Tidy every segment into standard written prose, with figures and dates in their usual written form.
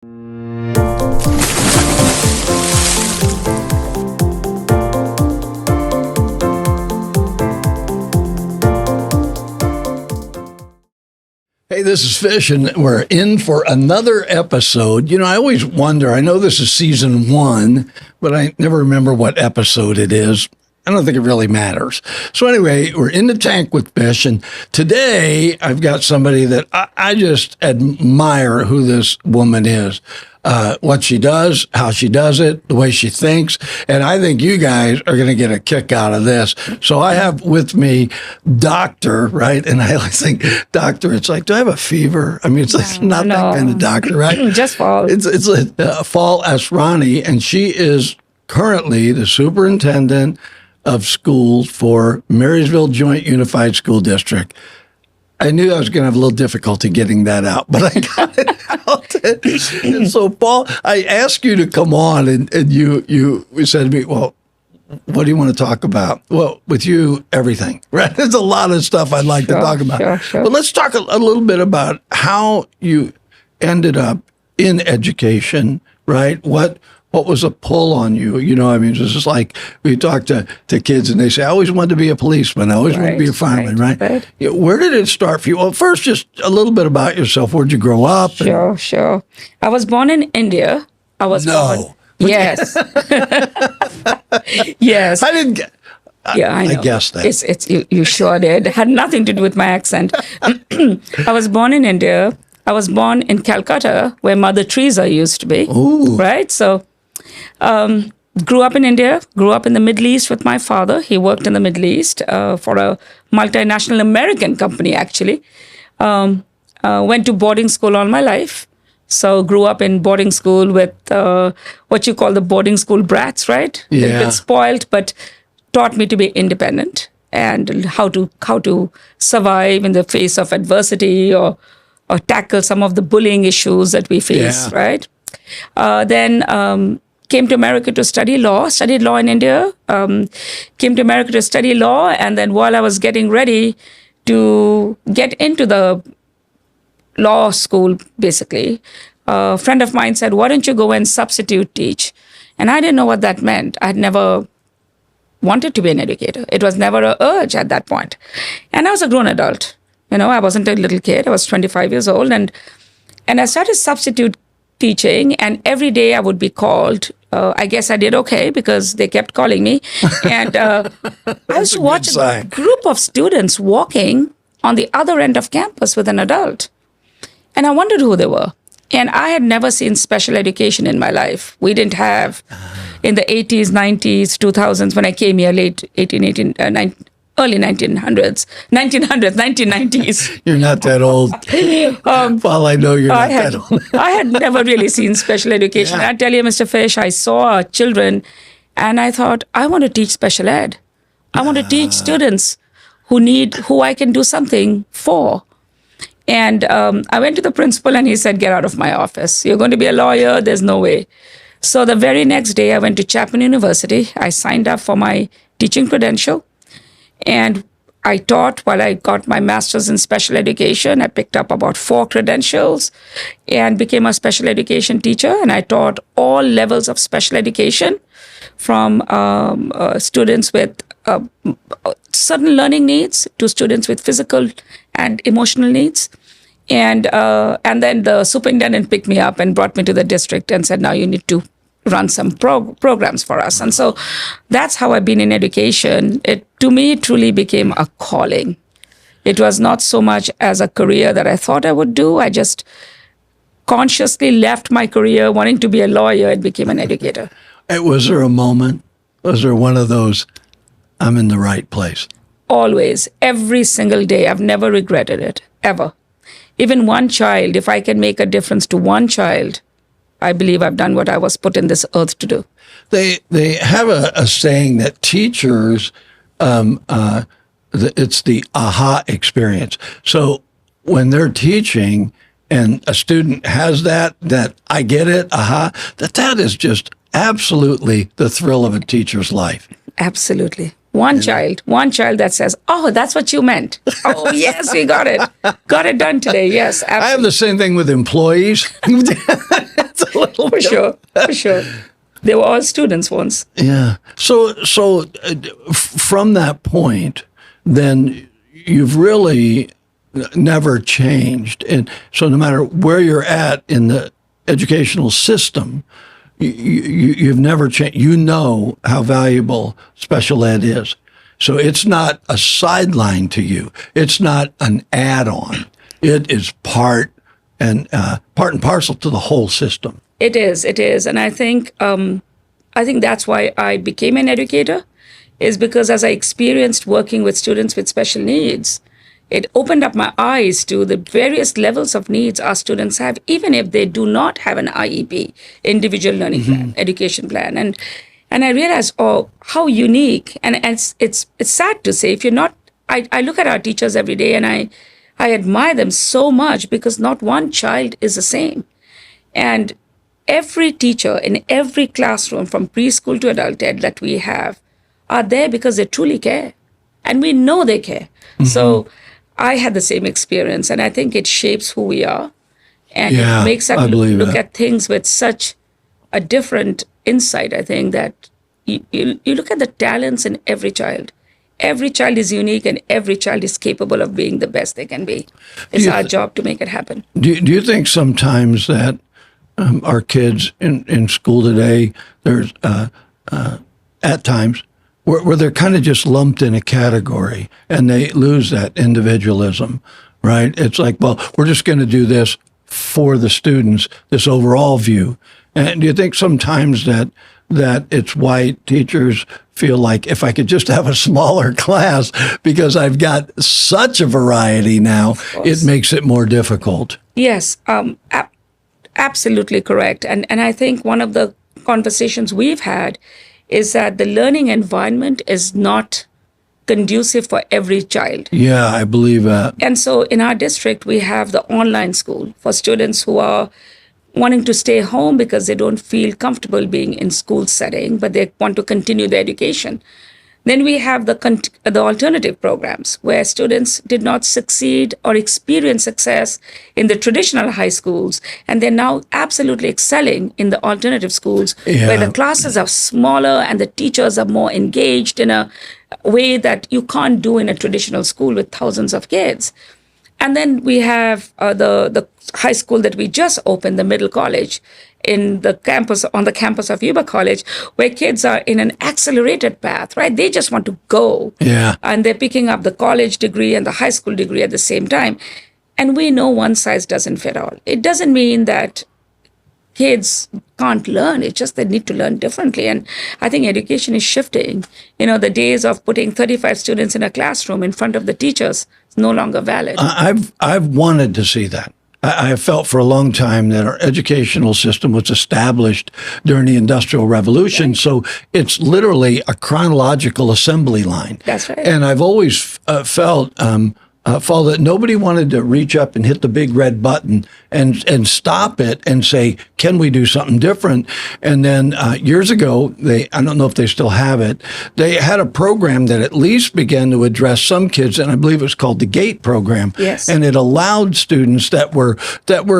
Hey, this is Fish, and we're in for another episode. You know, I always wonder, I know this is season 1, but I never remember what episode it is. I don't think it really matters. So anyway, we're in the tank with Fish, and today I've got somebody that I just admire who this woman is. What she does, how she does it, the way she thinks. And I think you guys are going to get a kick out of this. So I have with me doctor, right? And I always think, doctor, it's like, do I have a fever? I mean, it's like not that kind of doctor, right? Just Fal. It's Fal Asrani, and she is currently the superintendent of schools for Marysville Joint Unified School District. I knew I was going to have a little difficulty getting that out, but I got it out. And so, Paul, I asked you to come on, and you said to me, well, what do you want to talk about? Well, with you, everything, right? There's a lot of stuff I'd like to talk about. Sure. But let's talk a little bit about how you ended up in education, right? What was a pull on you? You know, I mean, it's just like we talk to kids and they say, I always wanted to be a policeman. I always wanted to be a fireman, right? Yeah, where did it start for you? Well, first, just a little bit about yourself. Where'd you grow up? Sure. I was born in India. Born. Yes. Yes. I didn't get. Yeah, I know. I guessed that. You sure did. It had nothing to do with my accent. I was born in India. I was born in Calcutta, where Mother Teresa used to be. Ooh. Right? So, grew up in India, grew up in the Middle East with my father. He worked in the Middle East for a multinational American company, actually. Went to boarding school all my life. So grew up in boarding school with what you call the boarding school brats, right? Yeah. They've been spoiled, but taught me to be independent and how to survive in the face of adversity or tackle some of the bullying issues that we face, right? Then came to America to study law, studied law in India, came to America to study law, and then while I was getting ready to get into the law school, basically, a friend of mine said, why don't you go and substitute teach? And I didn't know what that meant. I'd never wanted to be an educator. It was never an urge at that point. And I was a grown adult. You know, I wasn't a little kid. I was 25 years old. And I started substitute teaching, and every day I would be called. I guess I did okay because they kept calling me. And I used to watch a group of students walking on the other end of campus with an adult. And I wondered who they were. And I had never seen special education in my life. We didn't have in the 80s, 90s, 2000s, when I came here, early 1900s, 1990s. You're not that old. Well, I know you're not that old. I had never really seen special education. Yeah. I tell you, Mr. Fish, I saw children and I thought, I want to teach special ed. I want to teach students who I can do something for. And I went to the principal and he said, get out of my office. You're going to be a lawyer? There's no way. So the very next day I went to Chapman University. I signed up for my teaching credential. And I taught while I got my master's in special education. I picked up about 4 credentials and became a special education teacher. And I taught all levels of special education from students with certain learning needs to students with physical and emotional needs. And then the superintendent picked me up and brought me to the district and said, now you need to run some programs for us. And so that's how I've been in education. To me, it truly became a calling. It was not so much as a career that I thought I would do. I just consciously left my career wanting to be a lawyer and became an educator. Was there a moment? Was there one of those, I'm in the right place? Always, every single day. I've never regretted it, ever. Even one child, if I can make a difference to one child, I believe I've done what I was put in this earth to do. They have a saying that teachers, it's the aha experience. So when they're teaching and a student has that I get it, aha, that is just absolutely the thrill of a teacher's life. Absolutely. One child that says, oh, that's what you meant. Oh, yes, we got it. Got it done today. Yes, absolutely. I have the same thing with employees. little For bit. sure, for sure. They were all students once. Yeah. From that point, then you've really never changed. And so no matter where you're at in the educational system, you've never changed. You know how valuable special ed is. So it's not a sideline to you. It's not an add-on. It is part and parcel to the whole system. It is. And I think that's why I became an educator, is because as I experienced working with students with special needs, it opened up my eyes to the various levels of needs our students have, even if they do not have an IEP, individual learning plan, education plan. And I realized, how unique. And it's sad to say, if you're not, I look at our teachers every day and I admire them so much, because not one child is the same. And every teacher in every classroom, from preschool to adult ed that we have, are there because they truly care. And we know they care. So I had the same experience, and I think it shapes who we are. And it makes us look at things with such a different insight. I think that you look at the talents in every child. Every child is unique, and every child is capable of being the best they can be. It's our job to make it happen. Do you think sometimes that our kids in school today, there's at times where they're kind of just lumped in a category and they lose that individualism, right? It's like, well, we're just going to do this for the students, this overall view. And do you think sometimes that it's why teachers feel like, if I could just have a smaller class, because I've got such a variety now, it makes it more difficult? Yes, absolutely correct. And I think one of the conversations we've had is that the learning environment is not conducive for every child. Yeah, I believe that. And so in our district, we have the online school for students who are wanting to stay home because they don't feel comfortable being in school setting, but they want to continue their education. Then we have the alternative programs where students did not succeed or experience success in the traditional high schools, and they're now absolutely excelling in the alternative schools where the classes are smaller and the teachers are more engaged in a way that you can't do in a traditional school with thousands of kids. And then we have the high school that we just opened, the middle college, on the campus of Yuba College, where kids are in an accelerated path, right? They just want to go. Yeah. And they're picking up the college degree and the high school degree at the same time. And we know one size doesn't fit all. It doesn't mean that kids can't learn. It's just they need to learn differently. And I think education is shifting. The days of putting 35 students in a classroom in front of the teachers is no longer valid. I've wanted to see that. I have felt for a long time that our educational system was established during the Industrial Revolution. Right. So it's literally a chronological assembly line. That's right. And I've always felt, Fal, that nobody wanted to reach up and hit the big red button and stop it and say, can we do something different? And then years ago, I don't know if they still have it, they had a program that at least began to address some kids, and I believe it was called the GATE program. Yes. And it allowed students that were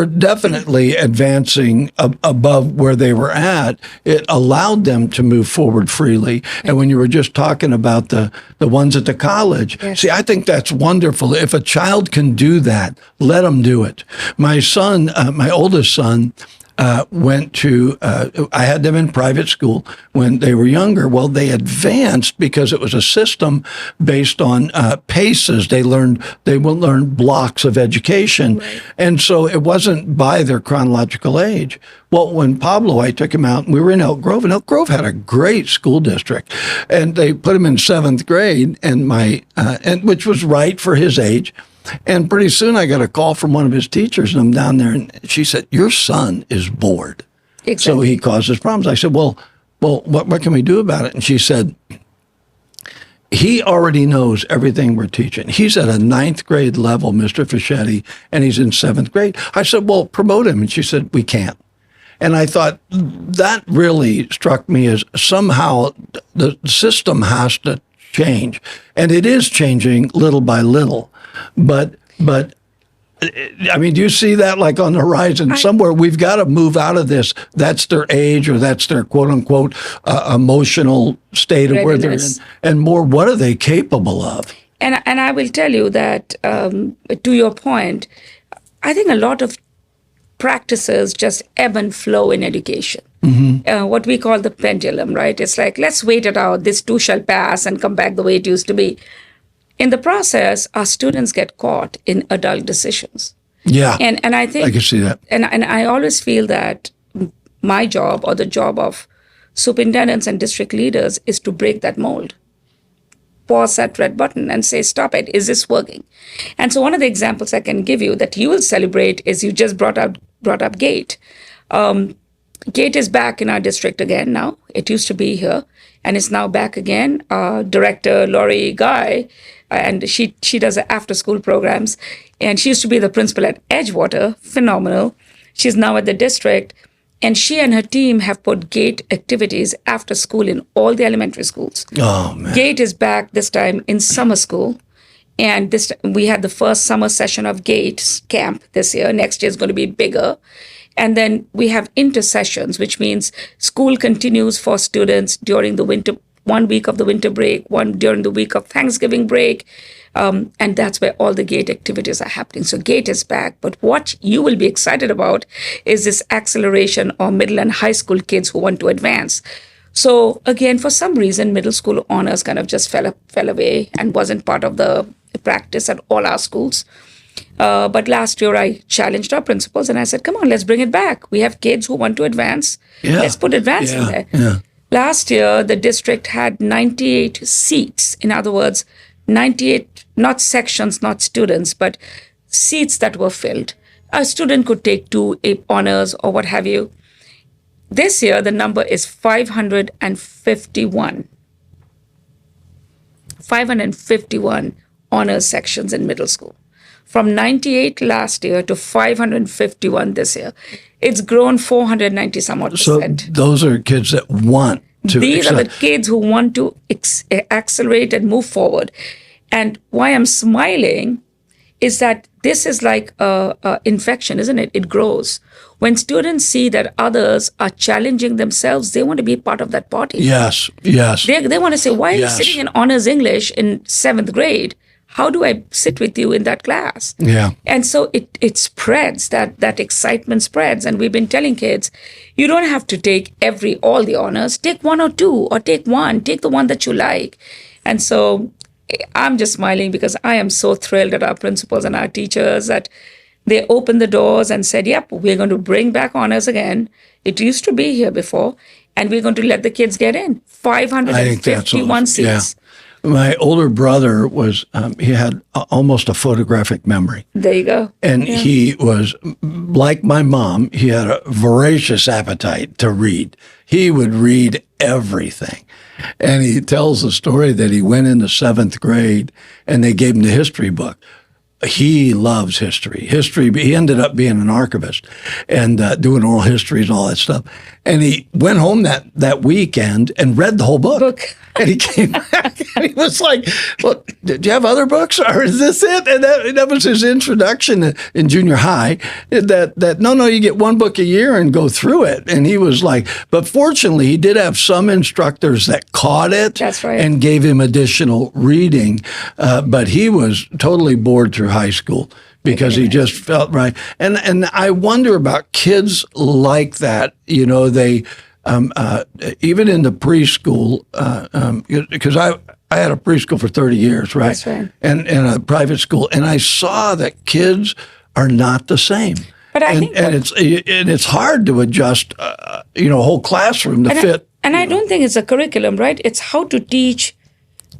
definitely advancing above where they were at, it allowed them to move forward freely. And when you were just talking about the ones at the college, see, I think that's wonderful. If a child can do that, let them do it. My son, my oldest son, went to, I had them in private school when they were younger. Well, they advanced because it was a system based on paces. They will learn blocks of education. Right. And so it wasn't by their chronological age. Well, when Pablo, I took him out, and we were in Elk Grove, and Elk Grove had a great school district, and they put him in 7th grade, and which was right for his age. And pretty soon I got a call from one of his teachers, and I'm down there, and she said, your son is bored. Exactly. So he causes problems. I said, well, what can we do about it? And she said, he already knows everything we're teaching. He's at a 9th grade level, Mr. Fischetti, and he's in 7th grade. I said, well, promote him. And she said, we can't. And I thought that really struck me as somehow the system has to change. And it is changing little by little. But I mean, do you see that like on the horizon somewhere? We've got to move out of this. That's their age, or that's their quote unquote emotional state of where they're in, and more. What are they capable of? And I will tell you that to your point, I think a lot of practices just ebb and flow in education. What we call the pendulum, right? It's like, let's wait it out. This too shall pass and come back the way it used to be. In the process, our students get caught in adult decisions. Yeah. And I think I can see that. And I always feel that my job, or the job of superintendents and district leaders, is to break that mold. Pause that red button and say, stop it. Is this working? And so one of the examples I can give you that you will celebrate is, you just brought up GATE. GATE is back in our district again now. It used to be here, and it's now back again. Director Lori Guy, and she does the after-school programs, and she used to be the principal at Edgewater. Phenomenal. She's now at the district, and she and her team have put GATE activities after school in all the elementary schools. Oh, man. GATE is back this time in summer school. And we had the first summer session of GATE camp this year. Next year is going to be bigger. And then we have intersessions, which means school continues for students during the winter, 1 week of the winter break, one during the week of Thanksgiving break. And that's where all the GATE activities are happening. So GATE is back. But what you will be excited about is this acceleration of middle and high school kids who want to advance. So again, for some reason, middle school honors kind of just fell away and wasn't part of the practice at all our schools. But last year, I challenged our principals and I said, come on, let's bring it back. We have kids who want to advance. Yeah. Let's put advance in there. Yeah. Last year, the district had 98 seats. In other words, 98, not sections, not students, but seats that were filled. A student could take 2 honors or what have you. This year, the number is 551. 551 honors sections in middle school. From 98 last year to 551 this year. It's grown 490 some odd percent. So those are kids that want to. These are the kids who want to accelerate and move forward. And why I'm smiling is that this is like a infection, isn't it? It grows. When students see that others are challenging themselves, they want to be part of that party. Yes, yes. They want to say, why are you sitting in honors English in 7th grade? How do I sit with you in that class? Yeah. And so it spreads, that excitement spreads. And we've been telling kids, you don't have to take all the honors. Take 1 or 2, or take the one that you like. And so I'm just smiling because I am so thrilled at our principals and our teachers that they opened the doors and said, yep, we're going to bring back honors again. It used to be here before, and we're going to let the kids get in. 551 seats. Yeah. My older brother was, he had almost a photographic memory. There you go. And he was, like my mom, he had a voracious appetite to read. He would read everything. And he tells the story that he went into 7th grade and they gave him the history book. He loves history. He ended up being an archivist and doing oral histories and all that stuff. And he went home that weekend and read the whole book. And he came back and he was like, look, did you have other books or is this it? And that was his introduction in junior high, that no, you get 1 book a year and go through it. And he was like, but fortunately, he did have some instructors that caught it. That's right. And gave him additional reading. But he was totally bored through high school because he just felt right. And I wonder about kids like that, they... even in the preschool, because I had a preschool for 30 years, right? That's right. And a private school, and I saw that kids are not the same. But I think it's hard to adjust, a whole classroom to fit. I don't think it's a curriculum, right? It's how to teach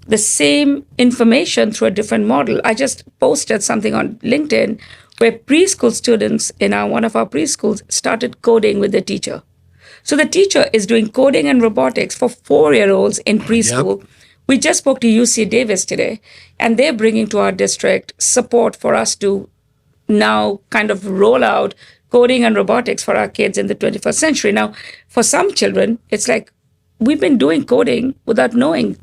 the same information through a different model. I just posted something on LinkedIn where preschool students in one of our preschools started coding with the teacher. So the teacher is doing coding and robotics for 4-year-olds in preschool. Yep. We just spoke to UC Davis today, and they're bringing to our district support for us to now kind of roll out coding and robotics for our kids in the 21st century. Now, for some children, it's like we've been doing coding without knowing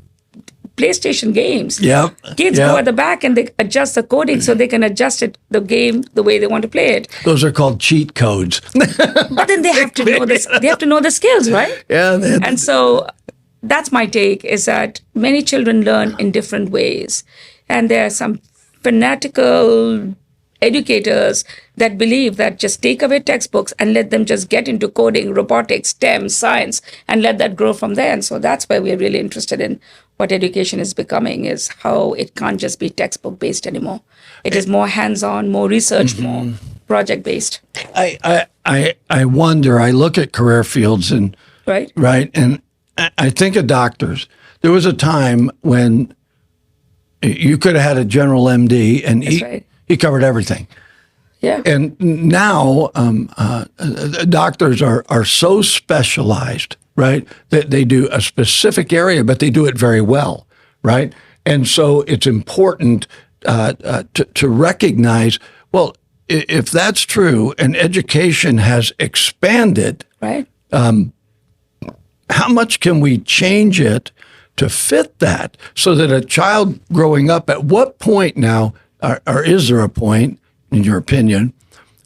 PlayStation games. Yep. Kids Yep. go at the back and they adjust the coding so they can adjust the game the way they want to play it. Those are called cheat codes. But then they have to know this. They have to know the skills, right? Yeah. And so that's my take, is that many children learn in different ways. And there are some fanatical educators that believe that just take away textbooks and let them just get into coding, robotics, STEM, science, and let that grow from there. And so that's why we're really interested in what education is becoming, is how it can't just be textbook based anymore. It is more hands-on, more research, more project based. I wonder, I look at career fields and Right. and I think of doctors. There was a time when you could have had a general MD and he covered everything. Yeah. And now doctors are so specialized, right, that they do a specific area, but they do it very well, right? And so it's important to recognize, well, if that's true and education has expanded, Right. how much can we change it to fit that, so that a child growing up, at what point now, or is there a point, in your opinion,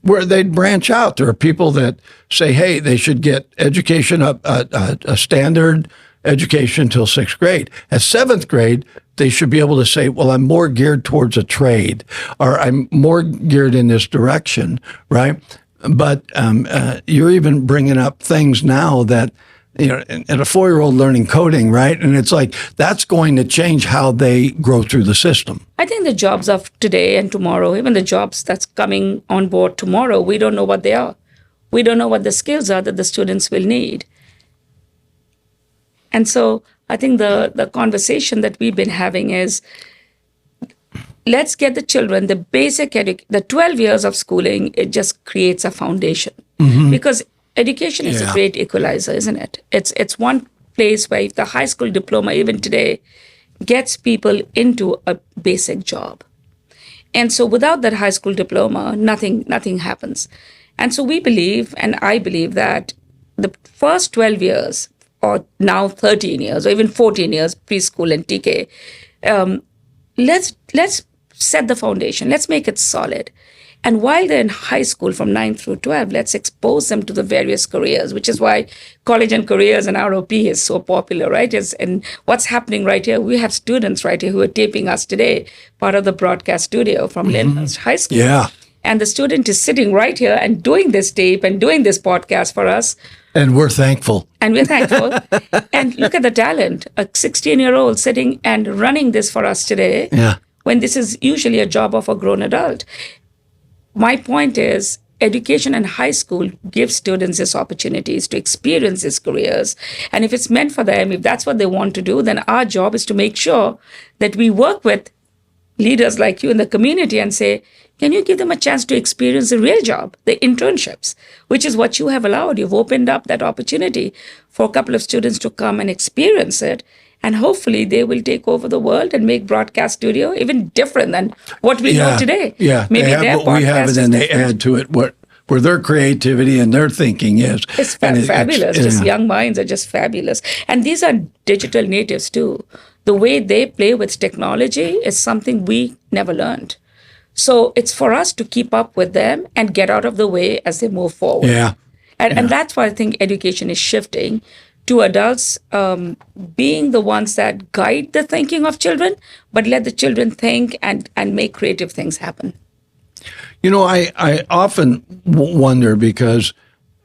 where they'd branch out? There are people that say, hey, they should get education up, a standard education till 6th grade. At 7th grade, they should be able to say, well, I'm more geared towards a trade, or I'm more geared in this direction, right? But you're even bringing up things now that, you know, and a 4-year-old learning coding, right? And it's like, that's going to change how they grow through the system. I think the jobs of today and tomorrow, even the jobs that's coming on board tomorrow, we don't know what they are. We don't know what the skills are that the students will need. And so I think the conversation that we've been having is, let's get the children, the basic, the 12 years of schooling, it just creates a foundation. Because education is a great equalizer, isn't it? It's one place where if the high school diploma, even today, gets people into a basic job. And so without that high school diploma, nothing happens. And so we believe, and I believe, that the first 12 years, or now 13 years, or even 14 years, preschool and TK, let's set the foundation. Let's make it solid. And while they're in high school from 9 through 12, let's expose them to the various careers, which is why College and Careers and ROP is so popular, right? And what's happening right here, we have students right here who are taping us today, part of the broadcast studio from Lyndhurst High School. Yeah. And the student is sitting right here and doing this tape and doing this podcast for us. And we're thankful. And we're thankful. And look at the talent, a 16-year-old sitting and running this for us today, when this is usually a job of a grown adult. My point is, education in high school gives students these opportunities to experience these careers. And if it's meant for them, if that's what they want to do, then our job is to make sure that we work with leaders like you in the community and say, can you give them a chance to experience the real job, the internships, which is what you have allowed. You've opened up that opportunity for a couple of students to come and experience it. And hopefully they will take over the world and make broadcast studio even different than what we know today. Yeah, maybe they have their what we have, and then they add to it where their creativity and their thinking is. It's fabulous. Just young minds are just fabulous. And these are digital natives too. The way they play with technology is something we never learned. So it's for us to keep up with them and get out of the way as they move forward. And that's why I think education is shifting to adults being the ones that guide the thinking of children, but let the children think and make creative things happen. You know, I often wonder because,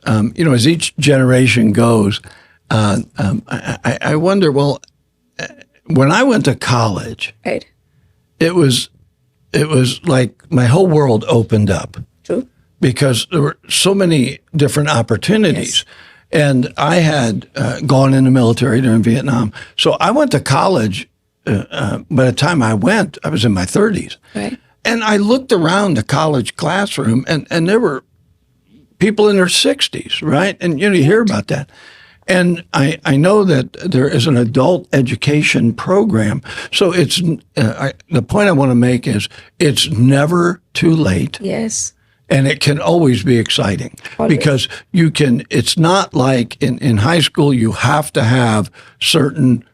you know, as each generation goes, I wonder, well, when I went to college, Right. it was like my whole world opened up. True. Because there were so many different opportunities. Yes. And I had gone in the military during Vietnam. So I went to college. By the time I went, I was in my 30s. Right. And I looked around the college classroom, and there were people in their 60s, right? And, you know, you hear about that. And I know that there is an adult education program. So it's the point I want to make is it's never too late. Yes. And it can always be exciting. Always. Because it's not like in high school you have to have certain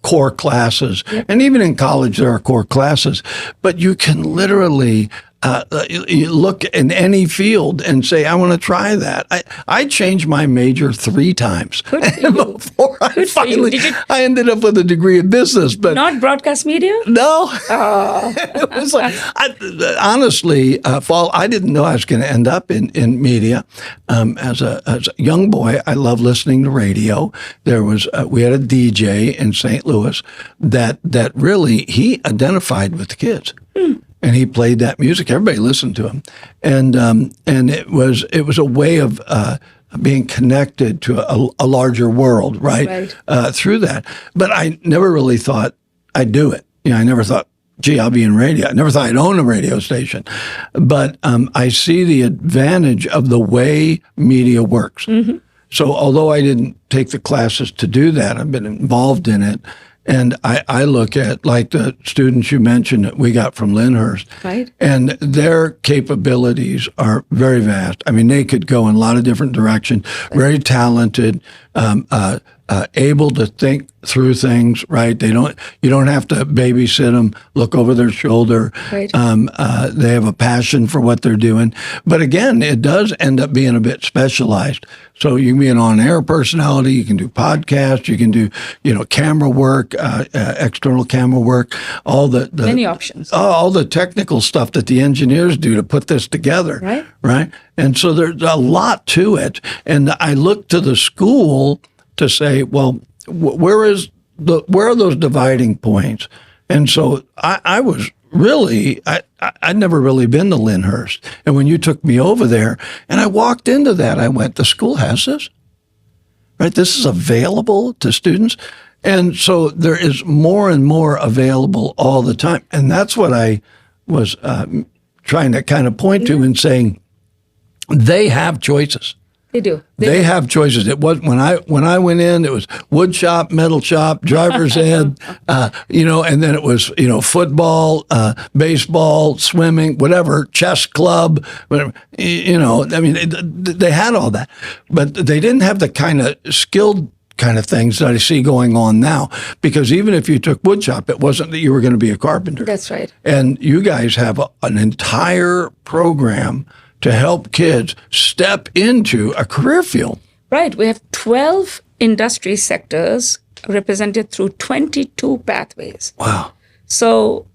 core classes. Yep. And even in college, there are core classes. But you can literally you look in any field and say, I want to try that. I changed my major 3 times before I ended up with a degree in business. But not broadcast media? No. Oh. It was like, honestly, Fal, I didn't know I was going to end up in media. As a young boy, I loved listening to radio. We had a DJ in St. Louis that really, he identified with the kids. And he played that music. Everybody listened to him, and it was a way of being connected to a larger world, right? Through that. But I never really thought I'd do it. I never thought, gee, I'll be in radio. I never thought I'd own a radio station. But I see the advantage of the way media works. Mm-hmm. So although I didn't take the classes to do that, I've been involved in it. And I look at, like the students you mentioned that we got from Lyndhurst, right? And their capabilities are very vast. I mean, they could go in a lot of different directions, very talented, able to think through things, right? You don't have to babysit them, look over their shoulder. Right. They have a passion for what they're doing. But again, it does end up being a bit specialized. So you can be an on-air personality, you can do podcasts, you can do, camera work, external camera work, all the many options. All the technical stuff that the engineers do to put this together. Right. And so there's a lot to it. And I look to the school to say, well, where are those dividing points? And so I was really, I'd never really been to Lyndhurst. And when you took me over there and I walked into that, I went, the school has this, right? This is available to students. And so there is more and more available all the time. And that's what I was trying to kind of point to in saying they have choices. They do. They have choices. It was when I went in, it was wood shop, metal shop, driver's ed, and then it was, football, baseball, swimming, whatever, chess club, whatever, I mean, they had all that, but they didn't have the kind of skilled kind of things that I see going on now, because even if you took wood shop, it wasn't that you were going to be a carpenter. That's right. And you guys have an entire program to help kids step into a career field. Right. We have 12 industry sectors represented through 22 pathways. Wow. So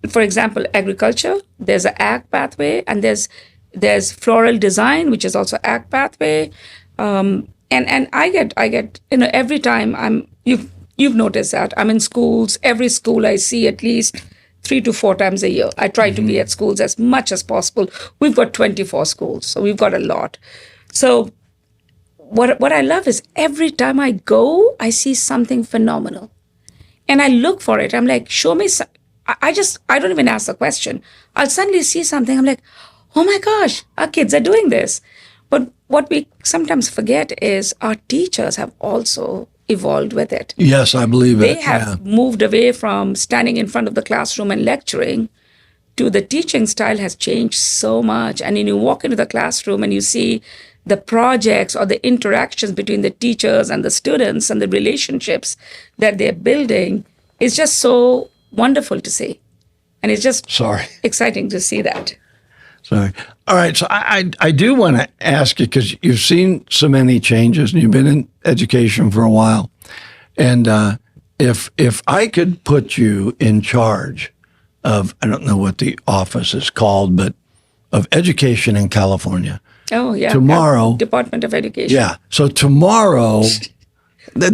for example, agriculture, there's an ag pathway, and there's floral design, which is also ag pathway. And I get every time you've noticed that I'm in schools, every school I see at least 3 to 4 times a year. I try to be at schools as much as possible. We've got 24 schools, so we've got a lot. So what I love is every time I go, I see something phenomenal. And I look for it. I'm like, show me. I don't even ask the question. I'll suddenly see something. I'm like, oh my gosh, our kids are doing this. But what we sometimes forget is our teachers have also evolved with it. Yes, I believe it. They have moved away from standing in front of the classroom and lecturing to the teaching style has changed so much. And then you walk into the classroom and you see the projects or the interactions between the teachers and the students and the relationships that they're building is just so wonderful to see. And it's just exciting to see that. Sorry. All right. So I do want to ask you, because you've seen so many changes and you've been in education for a while. And if I could put you in charge of, I don't know what the office is called, but of education in California. Oh, yeah. Tomorrow. Department of Education. Yeah. So tomorrow. This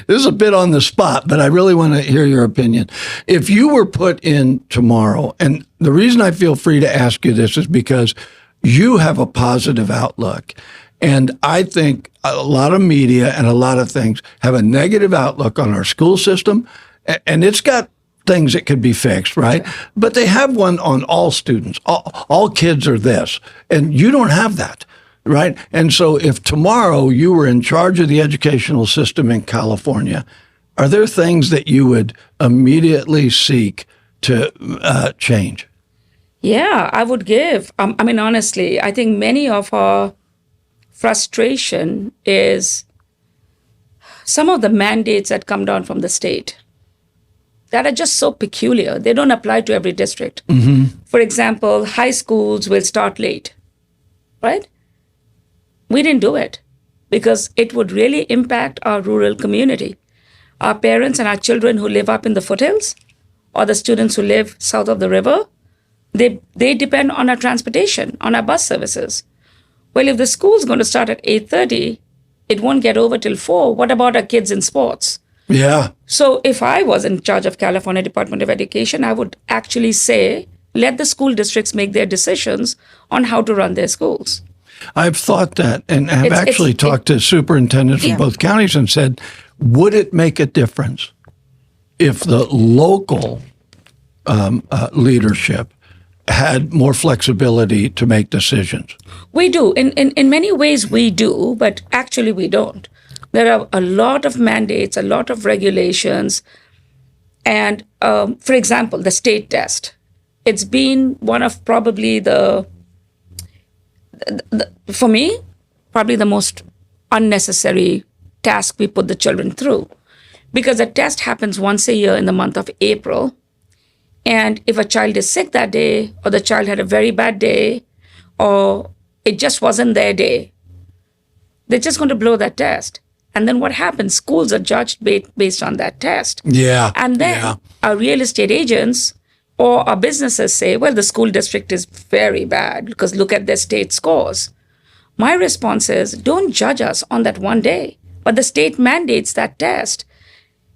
is a bit on the spot, but I really want to hear your opinion. If you were put in tomorrow, and the reason I feel free to ask you this is because you have a positive outlook. And I think a lot of media and a lot of things have a negative outlook on our school system, and it's got things that could be fixed, right? Okay. But they have one on all students. All kids are this, and you don't have that. Right. And so if tomorrow you were in charge of the educational system in California, are there things that you would immediately seek to change? Yeah, I would give. Honestly, I think many of our frustration is some of the mandates that come down from the state that are just so peculiar. They don't apply to every district. For example, high schools will start late, right? We didn't do it because it would really impact our rural community. Our parents and our children who live up in the foothills, or the students who live south of the river, they depend on our transportation, on our bus services. Well, if the school's going to start at 8:30, it won't get over till 4. What about our kids in sports? Yeah. So if I was in charge of California Department of Education, I would actually say, let the school districts make their decisions on how to run their schools. I've thought that, and have actually talked to superintendents from both counties and said, would it make a difference if the local leadership had more flexibility to make decisions? We do. In many ways, we do, but actually we don't. There are a lot of mandates, a lot of regulations. And for example, the state test. It's been one of probably for me, probably the most unnecessary task we put the children through. Because a test happens once a year in the month of April. And if a child is sick that day, or the child had a very bad day, or it just wasn't their day, they're just going to blow that test. And then what happens? Schools are judged based on that test. Yeah. And then our real estate agents or our businesses say, well, the school district is very bad because look at their state scores. My response is, don't judge us on that one day, but the state mandates that test.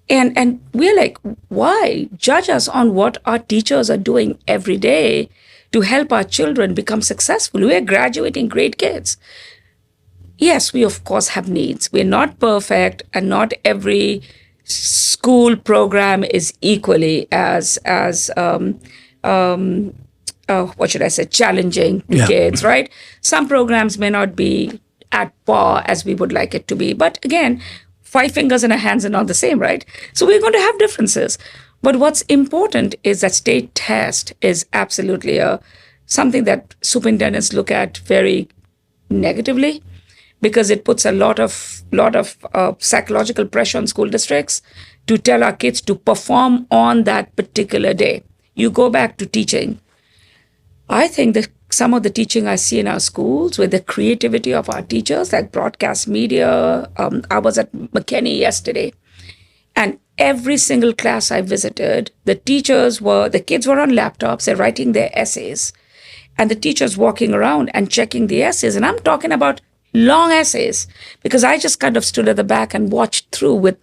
And we're like, why? Judge us on what our teachers are doing every day to help our children become successful. We are graduating great kids. Yes, we of course have needs. We're not perfect, and not every school program is equally as challenging to kids, right? Some programs may not be at par as we would like it to be. But again, 5 fingers in our hands are not the same, right? So we're going to have differences. But what's important is that state test is absolutely something that superintendents look at very negatively, because it puts a lot of psychological pressure on school districts to tell our kids to perform on that particular day. You go back to teaching. I think that some of the teaching I see in our schools with the creativity of our teachers, like broadcast media. I was at McKinney yesterday, and every single class I visited, the kids were on laptops, they're writing their essays, and the teachers walking around and checking the essays. And I'm talking about long essays, because I just kind of stood at the back and watched through with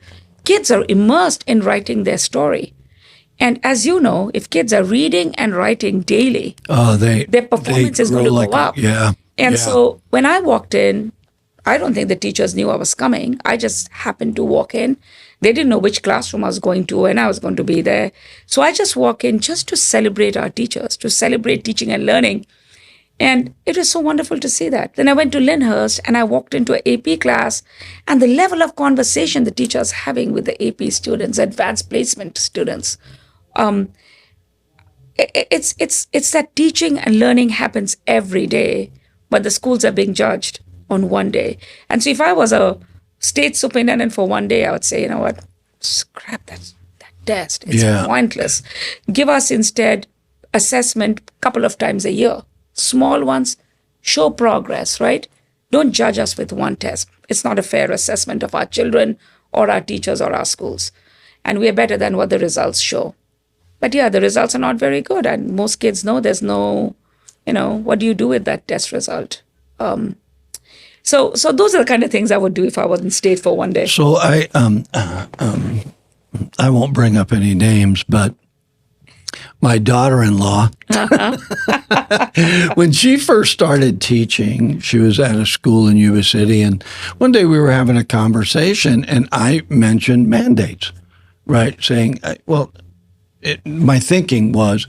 kids are immersed in writing their story. And as you know, if kids are reading and writing daily, their performance is going to go up. So when I walked in, I don't think the teachers knew I was coming. I just happened to walk in. They didn't know which classroom I was going to and I was going to be there. So I just walk in just to celebrate our teachers, to celebrate teaching and learning. And it was so wonderful to see that. Then I went to Lyndhurst and I walked into an AP class, and the level of conversation the teachers having with the AP students, advanced placement students. It's that teaching and learning happens every day, but the schools are being judged on one day. And so if I was a state superintendent for one day, I would say, you know what, scrap that test. It's pointless. Give us instead assessment a couple of times a year. Small ones, show progress, right? Don't judge us with one test. It's not a fair assessment of our children or our teachers or our schools. And we are better than what the results show. But the results are not very good. And most kids know there's no, what do you do with that test result? So those are the kind of things I would do if I was in state for one day. So I won't bring up any names, but my daughter-in-law, when she first started teaching, she was at a school in Yuba City, and one day we were having a conversation, and I mentioned mandates, right? Saying, my thinking was,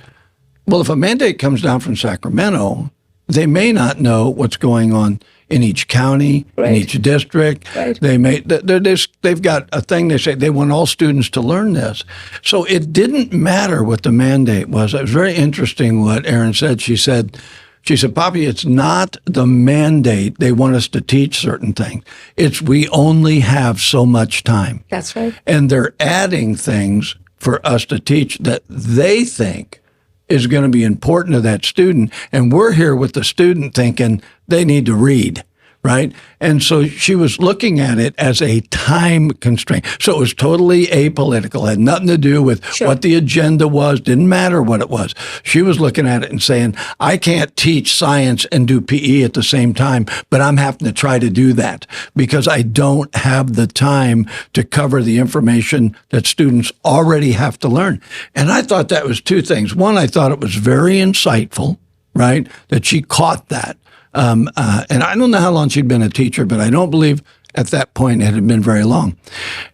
well, if a mandate comes down from Sacramento, they may not know what's going on in each county, in each district. Right. They've got a thing they say they want all students to learn this. So it didn't matter what the mandate was. It was very interesting what Erin said. She said She said, Poppy, it's not the mandate they want us to teach certain things. It's we only have so much time. That's right. And they're adding things for us to teach that they think is going to be important to that student. And we're here with the student thinking they need to read, right? And so she was looking at it as a time constraint. So it was totally apolitical, had nothing to do with what the agenda was, didn't matter what it was. She was looking at it and saying, I can't teach science and do PE at the same time, but I'm having to try to do that because I don't have the time to cover the information that students already have to learn. And I thought that was two things. One, I thought it was very insightful, right, that she caught that. And I don't know how long she'd been a teacher, but I don't believe at that point it had been very long.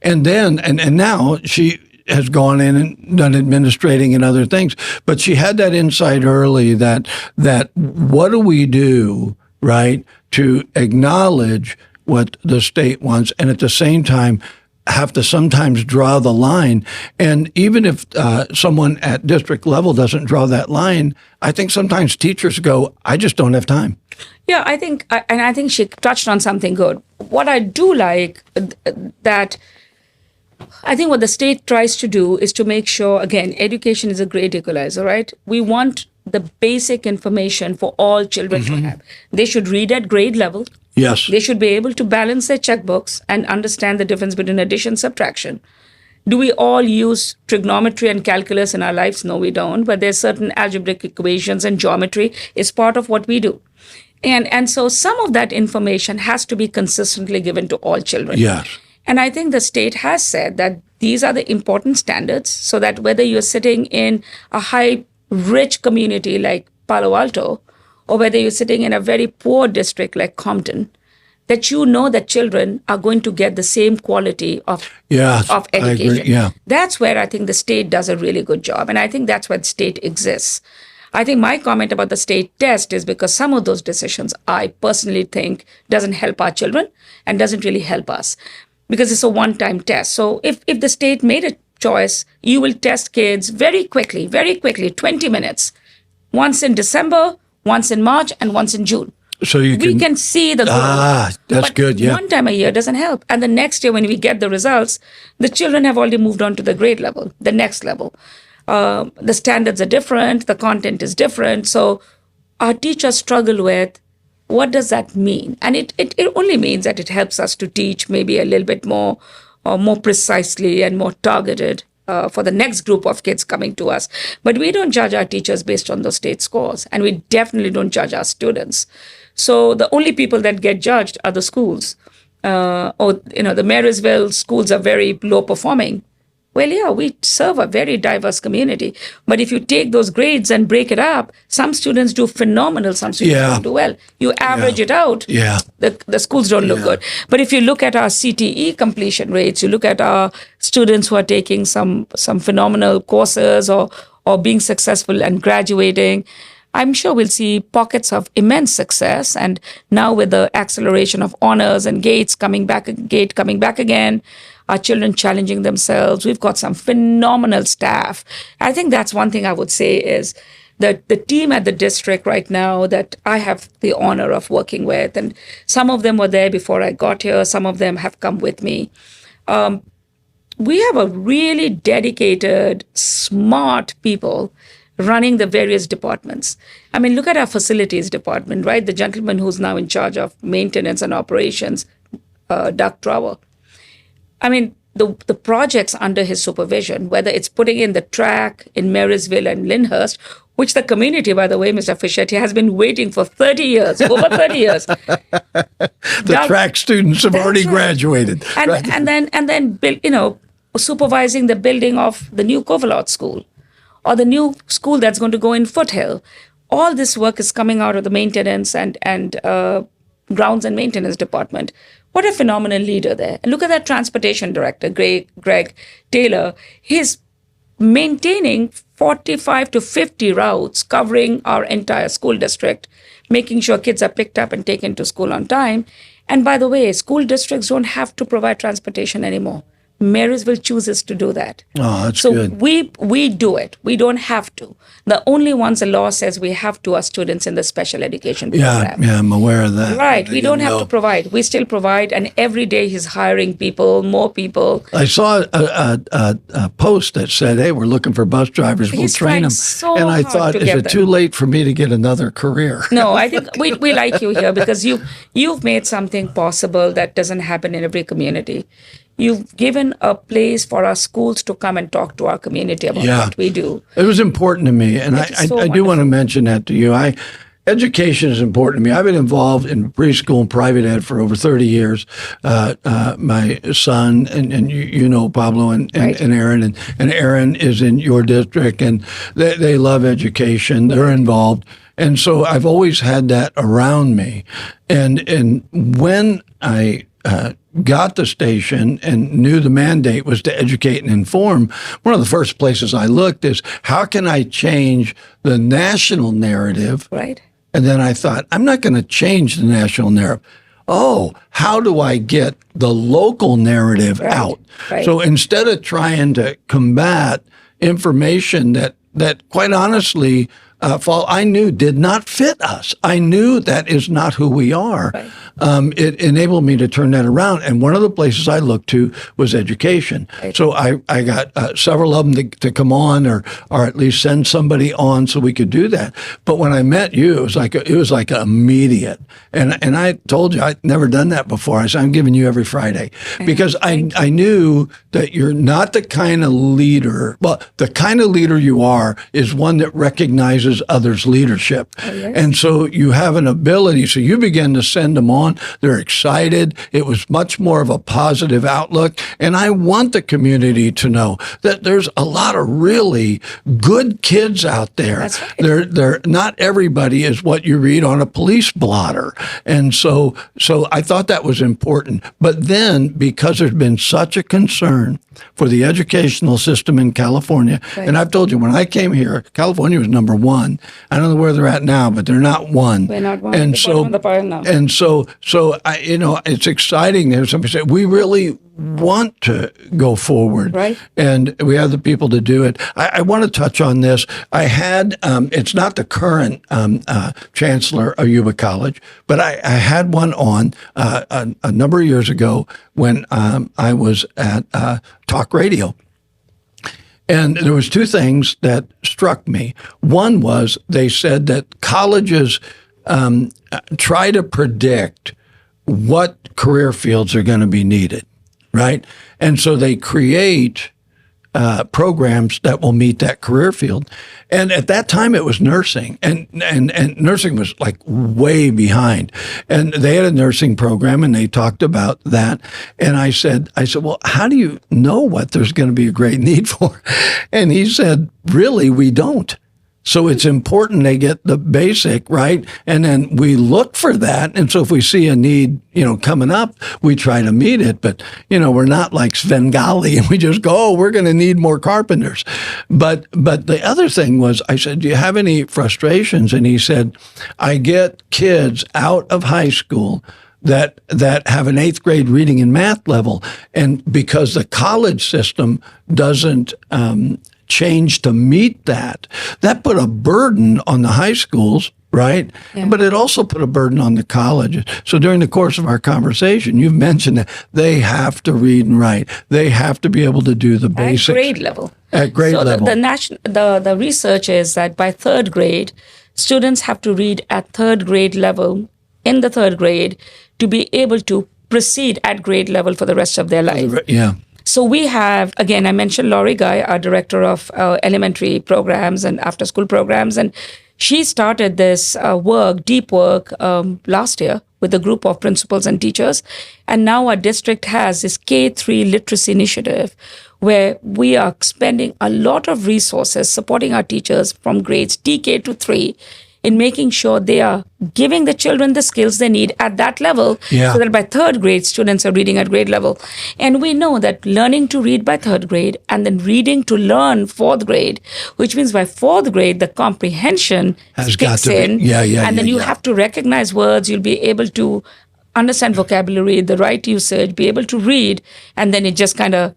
And then, and now she has gone in and done administrating and other things, but she had that insight early that what do we do, right, to acknowledge what the state wants and at the same time have to sometimes draw the line. And even if someone at district level doesn't draw that line, I think sometimes teachers go, I just don't have time. Yeah, I think she touched on something good. What I do like that I think what the state tries to do is to make sure, again, education is a great equalizer, right? We want the basic information for all children to have. They should read at grade level. Yes. They should be able to balance their checkbooks and understand the difference between addition, subtraction. Do we all use trigonometry and calculus in our lives? No, we don't. But there's certain algebraic equations and geometry is part of what we do. And so some of that information has to be consistently given to all children. Yes. And I think the state has said that these are the important standards so that whether you're sitting in a high, rich community like Palo Alto, or whether you're sitting in a very poor district like Compton, that you know that children are going to get the same quality of education. I agree. Yeah. That's where I think the state does a really good job. And I think that's why the state exists. I think my comment about the state test is because some of those decisions I personally think doesn't help our children and doesn't really help us because it's a one-time test. So if the state made a choice, you will test kids very quickly, 20 minutes, once in December, once in March, and once in June. So we can see the growth. That's good, yeah. One time a year doesn't help. And the next year when we get the results, the children have already moved on to the grade level, the next level. The standards are different, the content is different. So our teachers struggle with, what does that mean? And it only means that it helps us to teach maybe a little bit more precisely and more targeted for the next group of kids coming to us. But we don't judge our teachers based on those state scores. And we definitely don't judge our students. So the only people that get judged are the schools. The Marysville schools are very low performing. Well, yeah, we serve a very diverse community. But if you take those grades and break it up, some students do phenomenal, some students don't do well. You average it out, the schools don't look good. But if you look at our CTE completion rates, you look at our students who are taking some phenomenal courses or being successful and graduating, I'm sure we'll see pockets of immense success. And now with the acceleration of honors and GATE coming back again, our children challenging themselves. We've got some phenomenal staff. I think that's one thing I would say is that the team at the district right now that I have the honor of working with, and some of them were there before I got here, some of them have come with me. We have a really dedicated, smart people running the various departments. I mean, look at our facilities department, right? The gentleman who's now in charge of maintenance and operations, Doug Trower. I mean, the projects under his supervision, whether it's putting in the track in Marysville and Lyndhurst, which the community, by the way, Mr. Fischetti, has been waiting for 30 years, over 30 years. The track students have already graduated. And then supervising the building of the new Covalot School or the new school that's going to go in Foothill. All this work is coming out of the maintenance and grounds and maintenance department. What a phenomenal leader there. And look at that transportation director, Greg Taylor. He's maintaining 45 to 50 routes covering our entire school district, making sure kids are picked up and taken to school on time. And by the way, school districts don't have to provide transportation anymore. Marysville chooses to do that. Oh, that's So good. we do it. We don't have to. The only ones the law says we have to are students in the special education program. Yeah, I'm aware of that. Right. I We don't have know. to provide. We still provide, and every day he's hiring people, more people. I saw a post that said, "Hey, we're looking for bus drivers. We'll He's train trying them." so And I hard thought, to is get it them. too late for me to get another career? No, I think we like you here because you've made something possible that doesn't happen in every community. You've given a place for our schools to come and talk to our community about Yeah. what we do. It was important to me, and It is so I do want to mention that to you. Education is important to me. I've been involved in preschool and private ed for over 30 years. My son, and you know Pablo and Right. Aaron, and Aaron is in your district, and they love education. They're involved. And so I've always had that around me. And when I got the station and knew the mandate was to educate and inform, one of the first places I looked is how can I change the national narrative? Right. And then I thought, I'm not going to change the national narrative. Oh, how do I get the local narrative out? Right. So instead of trying to combat information that quite honestly, Fal, I knew did not fit us. I knew that is not who we are. Right. It enabled me to turn that around. And one of the places I looked to was education. Right. So I got several of them to come on or at least send somebody on so we could do that. But when I met you, it was like immediate. And I told you I'd never done that before. I said, I'm giving you every Friday because I knew that you're not the kind of leader. Well, the kind of leader you are is one that recognizes others' leadership. Oh, yes. And so you have an ability. So you begin to send them on. They're excited. It was much more of a positive outlook. And I want the community to know that there's a lot of really good kids out there. That's right. They're not everybody is what you read on a police blotter. And so I thought that was important. But then because there's been such a concern for the educational system in California, Right. and I've told you when I came here, California was number one. I don't know where they're at now, but they're not one. We're not one. And They're so, on the pile now. and so it's exciting. There's somebody say we really want to go forward, Right. and we have the people to do it. I want to touch on this. I had it's not the current chancellor of Yuba College, but I had one on a number of years ago when I was at talk radio. And there was two things that struck me. One was they said that colleges try to predict what career fields are going to be needed, right? And so they create programs that will meet that career field. And at that time, it was nursing, and nursing was like way behind. And they had a nursing program, and they talked about that. And I said, well, how do you know what there's going to be a great need for? And he said, really, we don't. So it's important they get the basic, right? And then we look for that. And so if we see a need, coming up, we try to meet it. But, we're not like Svengali and we just go, oh, we're going to need more carpenters. But the other thing was, I said, do you have any frustrations? And he said, I get kids out of high school that have an 8th grade reading and math level. And because the college system doesn't change to meet that put a burden on the high schools, right? Yeah. But it also put a burden on the colleges. So during the course of our conversation, you've mentioned that they have to read and write. They have to be able to do the basics. At grade level. At grade so level. The research is that by 3rd grade, students have to read at 3rd grade level in the 3rd grade to be able to proceed at grade level for the rest of their life. Yeah. So we have, again, I mentioned Laurie Guy, our director of elementary programs and after-school programs, and she started this deep work last year with a group of principals and teachers. And now our district has this K-3 literacy initiative where we are spending a lot of resources supporting our teachers from grades TK to 3 in making sure they are giving the children the skills they need at that level so that by 3rd grade, students are reading at grade level. And we know that learning to read by 3rd grade and then reading to learn 4th grade, which means by 4th grade, the comprehension kicks in. And then you have to recognize words. You'll be able to understand vocabulary, the right usage, be able to read, and then it just kind of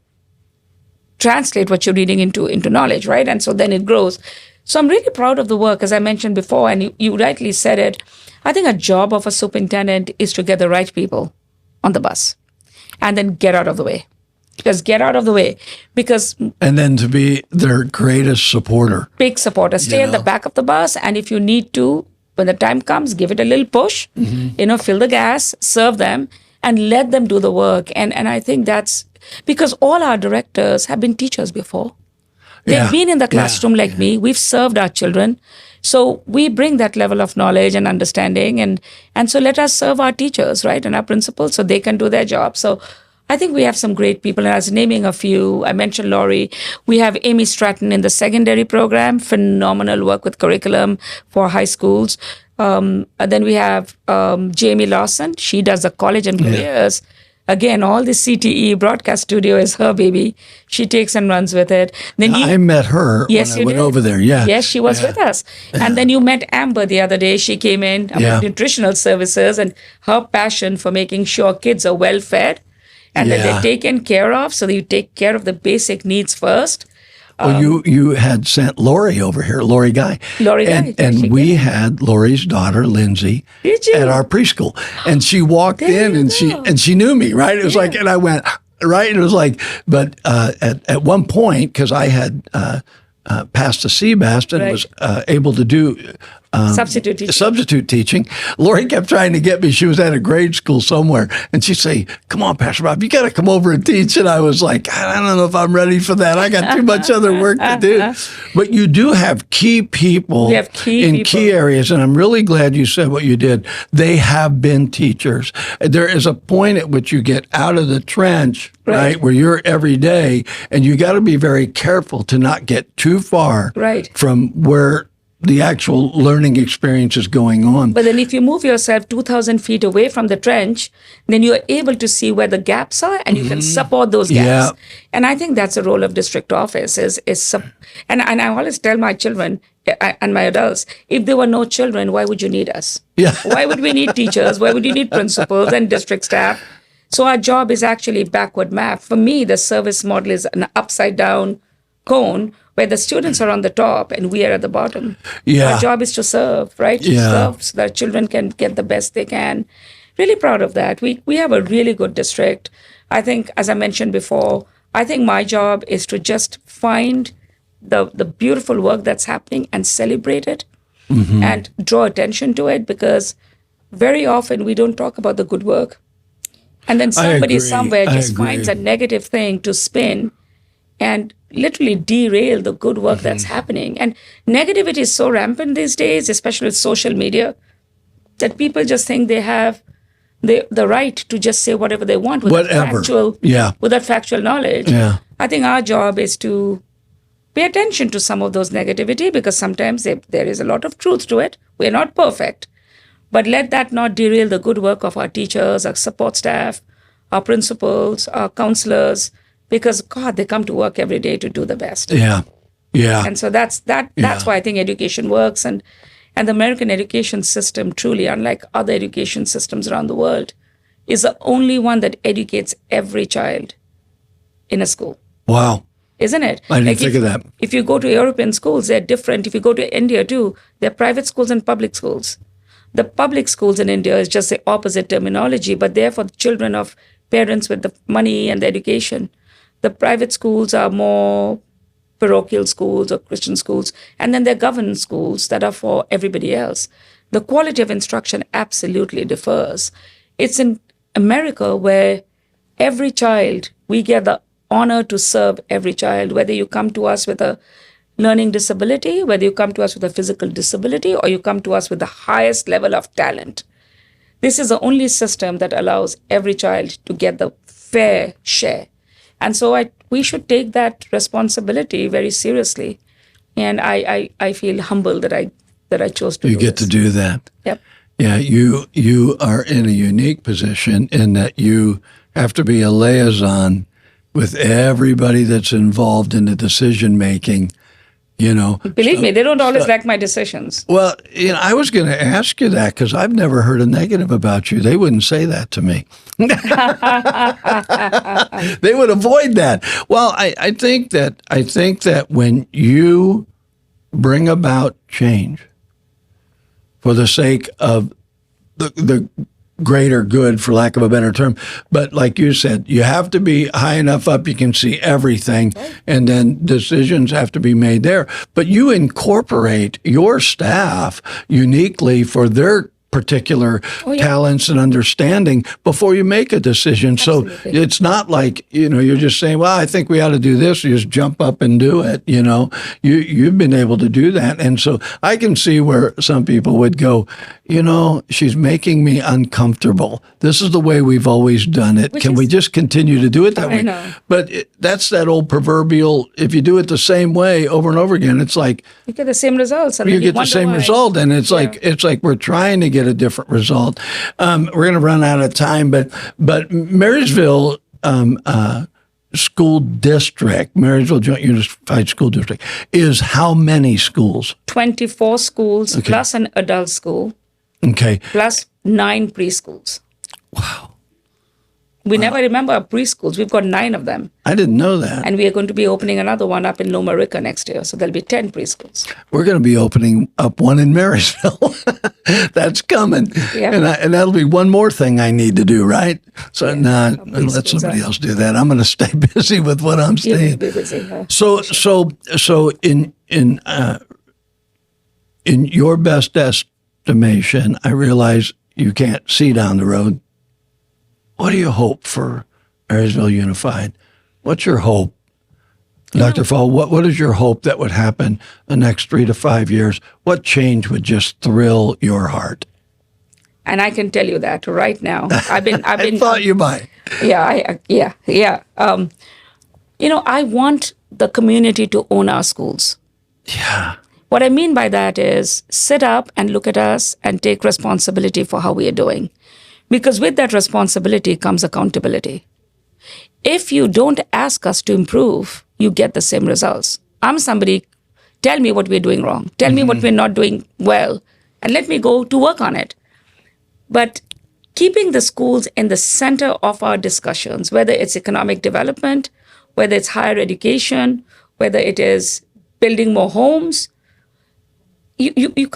translate what you're reading into knowledge, right? And so then it grows. So I'm really proud of the work, as I mentioned before, and you rightly said it. I think a job of a superintendent is to get the right people on the bus and then get out of the way. Just get out of the way because... And then to be their greatest supporter. Big supporter. Stay at the back of the bus, and if you need to, when the time comes, give it a little push, fill the gas, serve them, and let them do the work. And I think that's because all our directors have been teachers before. They've been in the classroom like me. We've served our children. So we bring that level of knowledge and understanding. And so let us serve our teachers, right, and our principals so they can do their job. So I think we have some great people. And I was naming a few. I mentioned Laurie. We have Amy Stratton in the secondary program. Phenomenal work with curriculum for high schools. Then we have Jamie Lawson. She does the college and careers. Again, all the CTE broadcast studio is her baby. She takes and runs with it. Then I met her when I went over there. Yeah. Yes, she was with us. And then you met Amber the other day. She came in about nutritional services and her passion for making sure kids are well fed and that they're taken care of. So that you take care of the basic needs first. Well, you had sent Lori over here, Lori Guy. And we had Lori's daughter, Lindsay, at our preschool. And she walked in and she knew me, right? It was like, and I went, right? And it was like, but at one point, because I had passed the CBAST and was able to do substitute teaching. Lori kept trying to get me. She was at a grade school somewhere, and she'd say, "Come on, Pastor Bob, you got to come over and teach." And I was like, "I don't know if I'm ready for that. I got too much other work to do." But you do have key people in key areas, and I'm really glad you said what you did. They have been teachers. There is a point at which you get out of the trench, right, where you're every day, and you got to be very careful to not get too far from where the actual learning experience is going on. But then if you move yourself 2,000 feet away from the trench, then you're able to see where the gaps are and you can support those gaps. And I think that's the role of district office and I always tell my children and my adults, if there were no children, why would you need us? Why would we need teachers? Why would you need principals and district staff? So our job is actually backward map. For me, the service model is an upside down cone where the students are on the top and we are at the bottom. Our job is to serve, right? To serve so that children can get the best they can. Really proud of that. We have a really good district. I think, as I mentioned before, I think my job is to just find the beautiful work that's happening and celebrate it and draw attention to it, because very often we don't talk about the good work. And then somebody somewhere just finds a negative thing to spin and literally derail the good work that's happening. And negativity is so rampant these days, especially with social media, that people just think they have the right to just say whatever they want without factual knowledge. I think our job is to pay attention to some of those negativity, because sometimes there is a lot of truth to it. We're not perfect. But let that not derail the good work of our teachers, our support staff, our principals, our counselors, because God, they come to work every day to do the best. And so that's why I think education works, and the American education system, truly, unlike other education systems around the world, is the only one that educates every child in a school. Wow. Isn't it? I didn't think of that. If you go to European schools, they're different. If you go to India too, they're private schools and public schools. The public schools in India is just the opposite terminology, but they're for the children of parents with the money and the education. The private schools are more parochial schools or Christian schools, and then they're government schools that are for everybody else. The quality of instruction absolutely differs. It's in America where every child, we get the honor to serve every child, whether you come to us with a learning disability, whether you come to us with a physical disability, or you come to us with the highest level of talent. This is the only system that allows every child to get the fair share. And so we should take that responsibility very seriously. And I feel humbled that I chose to do this. You get to do that. Yep. Yeah, you are in a unique position in that you have to be a liaison with everybody that's involved in the decision making Believe me, they don't always like my decisions. Well, I was going to ask you that because I've never heard a negative about you. They wouldn't say that to me. They would avoid that. Well, I think that when you bring about change for the sake of the greater good, for lack of a better term. But like you said, you have to be high enough up you can see everything, and then decisions have to be made there. But you incorporate your staff uniquely for their particular talents and understanding before you make a decision. Absolutely. So it's not like, you're just saying, well, I think we ought to do this. You just jump up and do it. You've been able to do that. And so I can see where some people would go, she's making me uncomfortable. This is the way we've always done it. Can we just continue to do it that way? I know. But that's that old proverbial, if you do it the same way over and over again, it's like you get the same results. And you get the same result. And it's like we're trying to get a different result. We're going to run out of time, but Marysville School District, Marysville Joint Unified School District, is how many schools? 24 schools plus an adult school. Okay. Plus 9 preschools. Wow. We never remember our preschools. We've got 9 of them. I didn't know that. And we are going to be opening another one up in Loma Rica next year. So there'll be 10 preschools. We're going to be opening up one in Marysville. That's coming. Yep. And that'll be one more thing I need to do, right? So let somebody else do that. I'm going to stay busy with what I'm staying. Be busy, huh? So in your best estimation, I realize you can't see down the road. What do you hope for Marysville Unified? What's your hope? Dr. Fal, what is your hope that would happen the next 3 to 5 years? What change would just thrill your heart? And I can tell you that right now. I've been. I thought you might. Yeah. I want the community to own our schools. Yeah. What I mean by that is sit up and look at us and take responsibility for how we are doing. Because with that responsibility comes accountability. If you don't ask us to improve, you get the same results. I'm somebody, tell me what we're doing wrong. Tell me what we're not doing well, and let me go to work on it. But keeping the schools in the center of our discussions, whether it's economic development, whether it's higher education, whether it is building more homes, you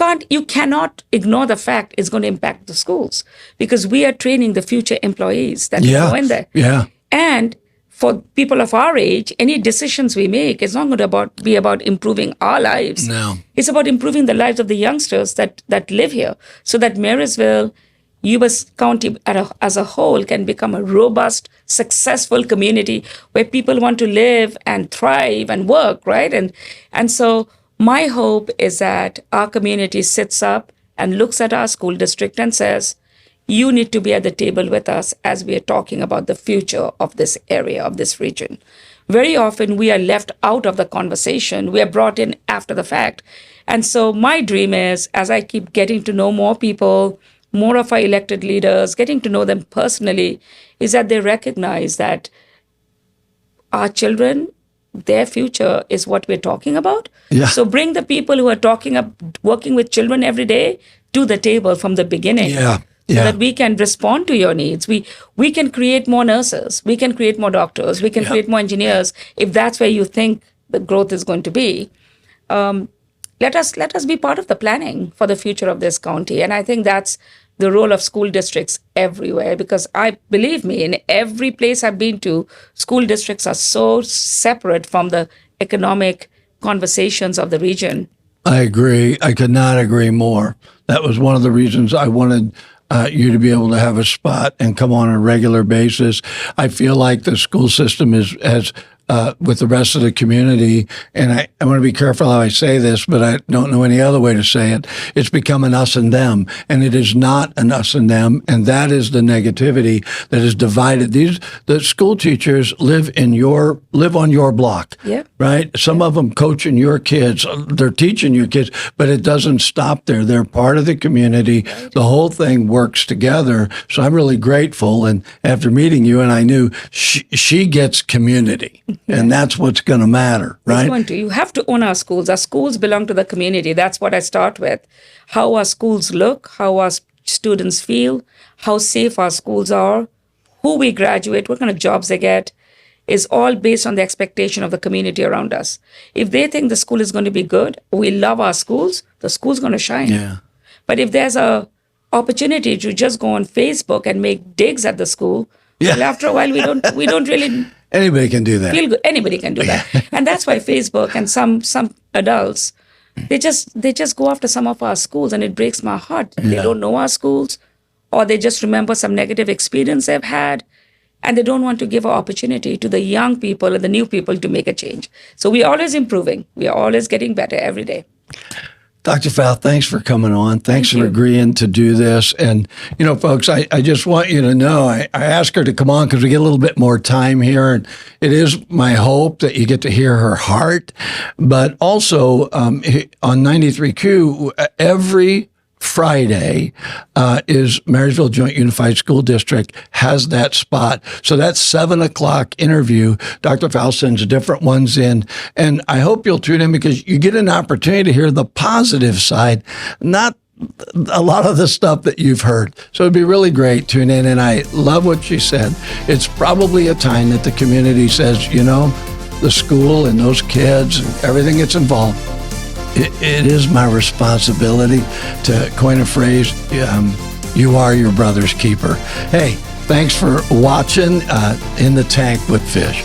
cannot ignore the fact it's going to impact the schools, because we are training the future employees that go in there. Yeah. And for people of our age, any decisions we make is not going to be about improving our lives. No. It's about improving the lives of the youngsters that live here, so that Marysville, U.S. County as a whole can become a robust, successful community where people want to live and thrive and work, right? And so my hope is that our community sits up and looks at our school district and says, you need to be at the table with us as we are talking about the future of this area, of this region. Very often we are left out of the conversation. We are brought in after the fact. And so my dream is, as I keep getting to know more people, more of our elected leaders, getting to know them personally, is that they recognize that our children, their future is what we're talking about. Yeah. So bring the people who are working with children every day to the table from the beginning. Yeah. So that we can respond to your needs. We can create more nurses. We can create more doctors. We can create more engineers. If that's where you think the growth is going to be, let us be part of the planning for the future of this county. And I think that's the role of school districts everywhere, because believe me, in every place I've been to, school districts are so separate from the economic conversations of the region. I agree. I could not agree more. That was one of the reasons I wanted you to be able to have a spot and come on a regular basis. I feel like the school system has with the rest of the community, and I want to be careful how I say this, but I don't know any other way to say it. It's become an us and them, and it is not an us and them, and that is the negativity that is divided. The school teachers live on your block, right? Some of them coaching your kids, they're teaching your kids, but it doesn't stop there. They're part of the community. Right. The whole thing works together. So I'm really grateful, and after meeting you, and I knew she gets community. own. And that's what's going to matter, right? It's going to. You have to own our schools. Our schools belong to the community. That's what I start with. How our schools look, how our students feel, how safe our schools are, who we graduate, what kind of jobs they get, is all based on the expectation of the community around us. If they think the school is going to be good, we love our schools, the school's going to shine. Yeah. But if there's a opportunity to just go on Facebook and make digs at the school, well, after a while, we don't really Anybody can do that. feel good. Anybody can do that. And that's why Facebook and some adults, they just go after some of our schools, and it breaks my heart. They don't know our schools, or they just remember some negative experience they've had, and they don't want to give an opportunity to the young people and the new people to make a change. So we're always improving. We are always getting better every day. Dr. Fal, thanks for coming on. Thanks for agreeing to do this. And, folks, I just want you to know, I asked her to come on because we get a little bit more time here. And it is my hope that you get to hear her heart. But also on 93Q, every Friday is Marysville Joint Unified School District has that spot. So that's 7:00 interview. Dr. Fal sends different ones in. And I hope you'll tune in because you get an opportunity to hear the positive side, not a lot of the stuff that you've heard. So it'd be really great. Tune in. And I love what she said. It's probably a time that the community says, the school and those kids and everything that's involved, it is my responsibility to coin a phrase, you are your brother's keeper. Hey, thanks for watching In the Tank with Fish.